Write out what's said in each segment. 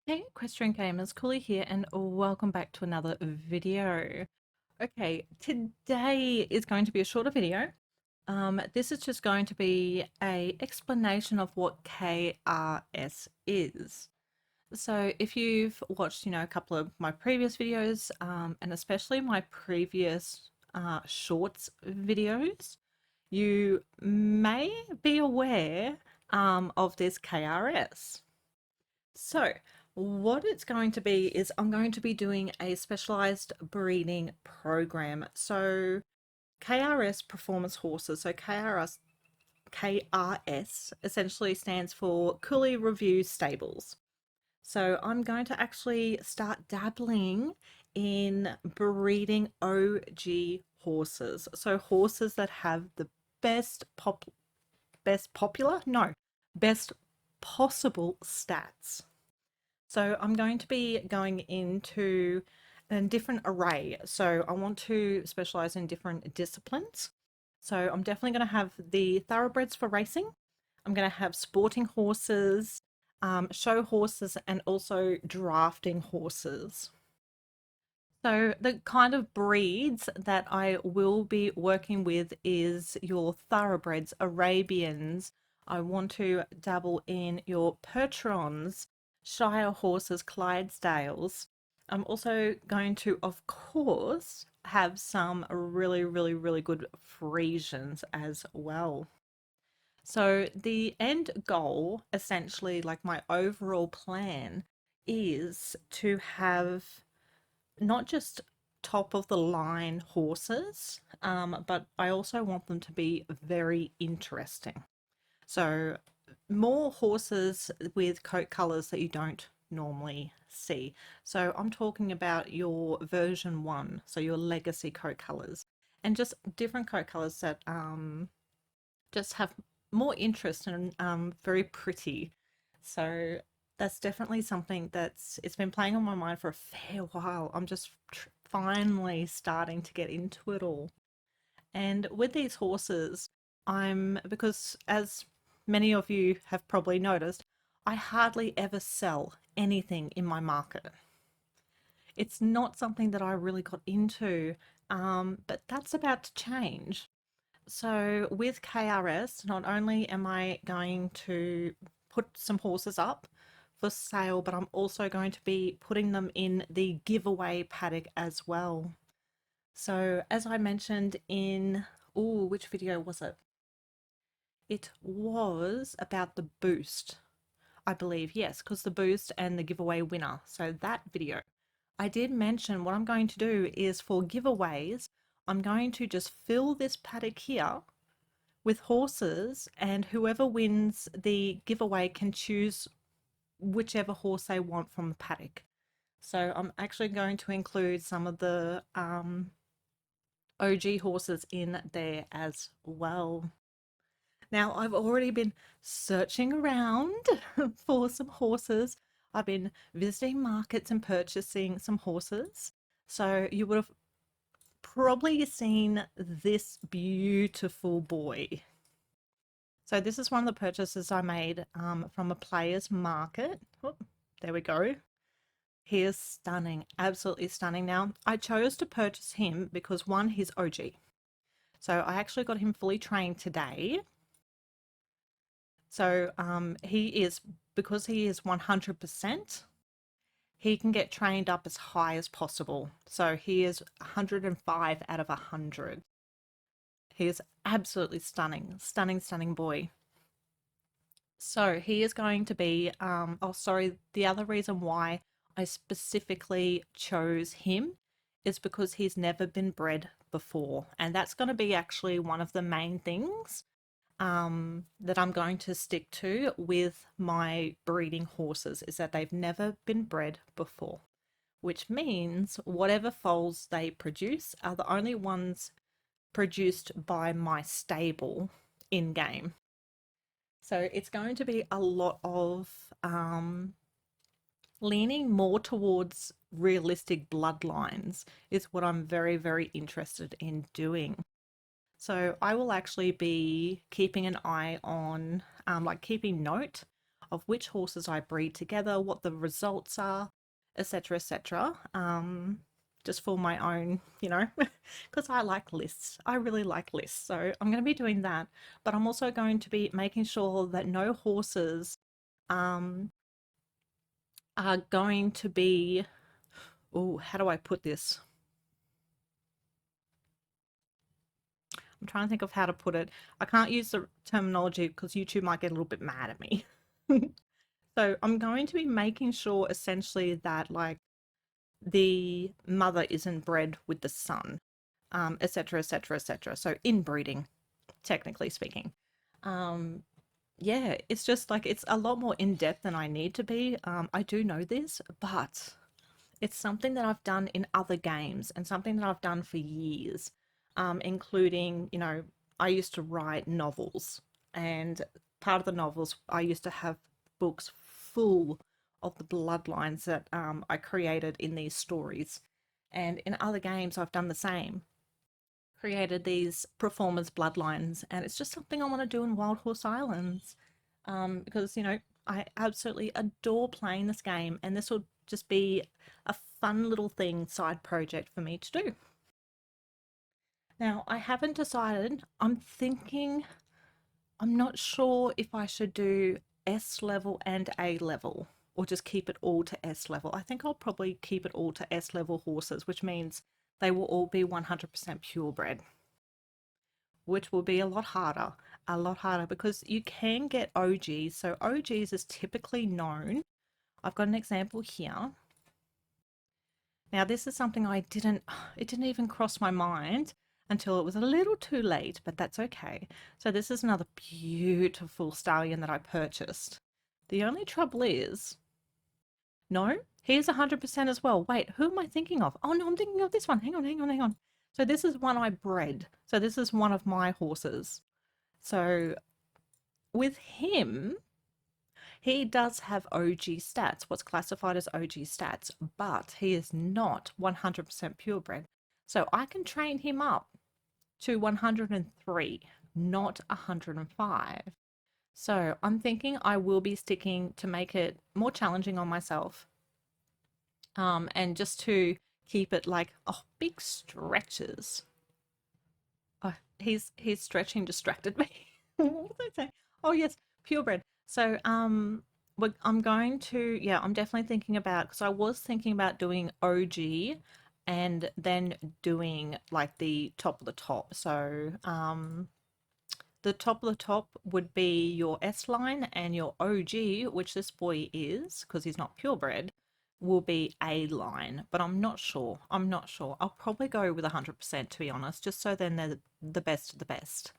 Hey, Equestrian Gamers, Cooley here, and welcome back to another video. Okay, today is going to be a shorter video. This is just going to be a explanation of what KRS is. So if you've watched, a couple of my previous videos, and especially my previous shorts videos, you may be aware of this KRS. So, what it's going to be is I'm going to be doing a specialized breeding program. So, KRS performance horses. So, KRS essentially stands for Cooley Review Stables. So, I'm going to actually start dabbling in breeding OG horses. So, horses that have the best best popular? No, best possible stats. So I'm going to be going into a different array. So I want to specialize in different disciplines. So I'm definitely going to have the thoroughbreds for racing. I'm going to have sporting horses, show horses, and also drafting horses. So the kind of breeds that I will be working with is your thoroughbreds, Arabians. I want to dabble in your Percherons, Shire horses, Clydesdales. I'm also going to, of course, have some really, really, really good Friesians as well. So the end goal, essentially, like my overall plan, is to have not just top of the line horses, but I also want them to be very interesting. So, more horses with coat colours that you don't normally see. So, I'm talking about your version one, so your legacy coat colours, and just different coat colours that just have more interest and very pretty. So that's definitely something that's it's been playing on my mind for a fair while. I'm just finally starting to get into it all. And with these horses, because as many of you have probably noticed, I hardly ever sell anything in my market. It's not something that I really got into, but that's about to change. So with KRS, not only am I going to put some horses up for sale, but I'm also going to be putting them in the giveaway paddock as well. So as I mentioned in, oh, which video was it? It was about the boost, I believe, yes, because the boost and the giveaway winner. So that video. I did mention what I'm going to do is for giveaways, I'm going to just fill this paddock here with horses, and whoever wins the giveaway can choose whichever horse they want from the paddock. So I'm actually going to include some of the OG horses in there as well. Now, I've already been searching around for some horses. I've been visiting markets and purchasing some horses. So you would have probably seen this beautiful boy. So this is one of the purchases I made from a player's market. Oh, there we go. He is stunning, absolutely stunning. Now, I chose to purchase him because one, he's OG. So I actually got him fully trained today. So because he is 100%, he can get trained up as high as possible. So he is 105 out of 100. He is absolutely stunning, stunning, stunning boy. So he is going to be, oh, sorry, the other reason why I specifically chose him is because he's never been bred before. And that's going to be actually one of the main things that I'm going to stick to with my breeding horses is that they've never been bred before, which means whatever foals they produce are the only ones produced by my stable in game. So it's going to be a lot of leaning more towards realistic bloodlines, is what I'm very, very interested in doing. So I will actually be keeping an eye on, like keeping note of which horses I breed together, what the results are, etc., etc. Just for my own, because I like lists. I really like lists. So I'm going to be doing that, but I'm also going to be making sure that no horses um, are going to be, oh, how do I put this? I'm trying to think of how to put it. I can't use the terminology because YouTube might get a little bit mad at me. So I'm going to be making sure essentially that like the mother isn't bred with the son, etc., etc., etc. So inbreeding, technically speaking. Um, yeah, it's just like it's a lot more in depth than I need to be. I do know this, but it's something that I've done in other games and something that I've done for years, including, I used to write novels, and part of the novels, I used to have books full of the bloodlines that I created in these stories. And in other games, I've done the same, created these performers' bloodlines, and it's just something I want to do in Wild Horse Islands, because I absolutely adore playing this game, and this will just be a fun little thing, side project for me to do. Now, I haven't decided. I'm not sure if I should do S level and A level or just keep it all to S level. I think I'll probably keep it all to S level horses, which means they will all be 100% purebred, which will be a lot harder because you can get OGs. So OGs is typically known. I've got an example here. Now, this is something it didn't even cross my mind until it was a little too late, but that's okay. So this is another beautiful stallion that I purchased. The only trouble is, no, he's 100% as well. Wait, who am I thinking of? Oh no, I'm thinking of this one. Hang on, hang on, hang on. So this is one I bred. So this is one of my horses. So with him, he does have OG stats, what's classified as OG stats, but he is not 100% purebred. So I can train him up to 103, not 105. So I'm thinking I will be sticking to make it more challenging on myself, and just to keep it like, oh, big stretches. Oh, he's stretching distracted me. What was I saying? Oh yes, purebred. So I'm going to, yeah, I'm definitely thinking about, because I was thinking about doing OG and then doing like the top of the top. So the top of the top would be your S line, and your OG, which this boy is, because he's not purebred, will be A line. But I'm not sure. I'm not sure. I'll probably go with 100% to be honest, just so then they're the best of the best.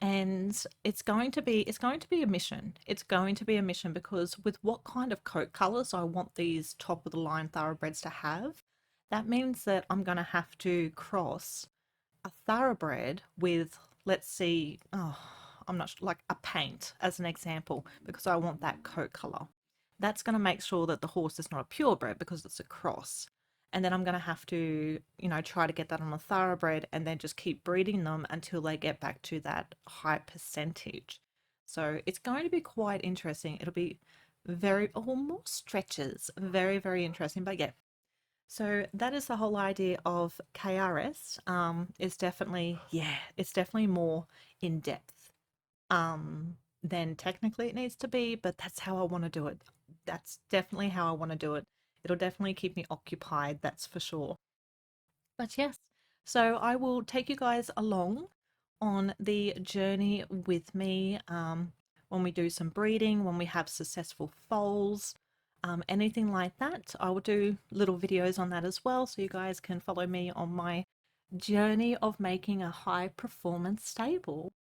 And it's going to be a mission. It's going to be a mission because with what kind of coat colors I want these top of the line thoroughbreds to have, that means that I'm going to have to cross a thoroughbred with, let's see, oh, I'm not sure, like a paint as an example, because I want that coat color. That's going to make sure that the horse is not a purebred because it's a cross. And then I'm going to have to, try to get that on a thoroughbred and then just keep breeding them until they get back to that high percentage. So it's going to be quite interesting. It'll be very, oh, more stretches. Very, very interesting. But yeah, so that is the whole idea of KRS. It's definitely, yeah, it's definitely more in depth than technically it needs to be, but that's how I want to do it. That's definitely how I want to do it. It'll definitely keep me occupied, that's for sure. But yes, so I will take you guys along on the journey with me, when we do some breeding, when we have successful foals, anything like that. I will do little videos on that as well, so you guys can follow me on my journey of making a high performance stable.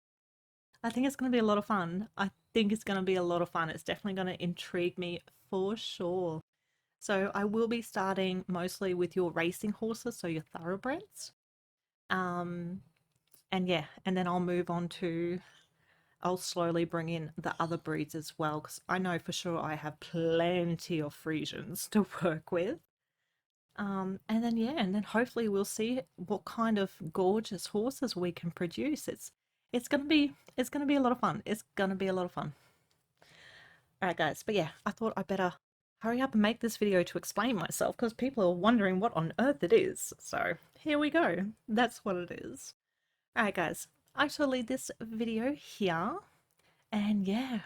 I think it's going to be a lot of fun. I think it's going to be a lot of fun. It's definitely going to intrigue me for sure. So I will be starting mostly with your racing horses, so your thoroughbreds. Um, and yeah, and then I'll slowly bring in the other breeds as well, because I know for sure I have plenty of Frisians to work with. And then yeah, and then hopefully we'll see what kind of gorgeous horses we can produce. It's gonna be a lot of fun. It's gonna be a lot of fun. All right, guys. But yeah, I thought I better hurry up and make this video to explain myself because people are wondering what on earth it is. So here we go. That's what it is. All right, guys. I shall leave this video here. And yeah,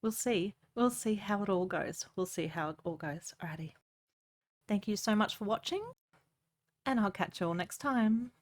we'll see. We'll see how it all goes. We'll see how it all goes. Alrighty. Thank you so much for watching, and I'll catch you all next time.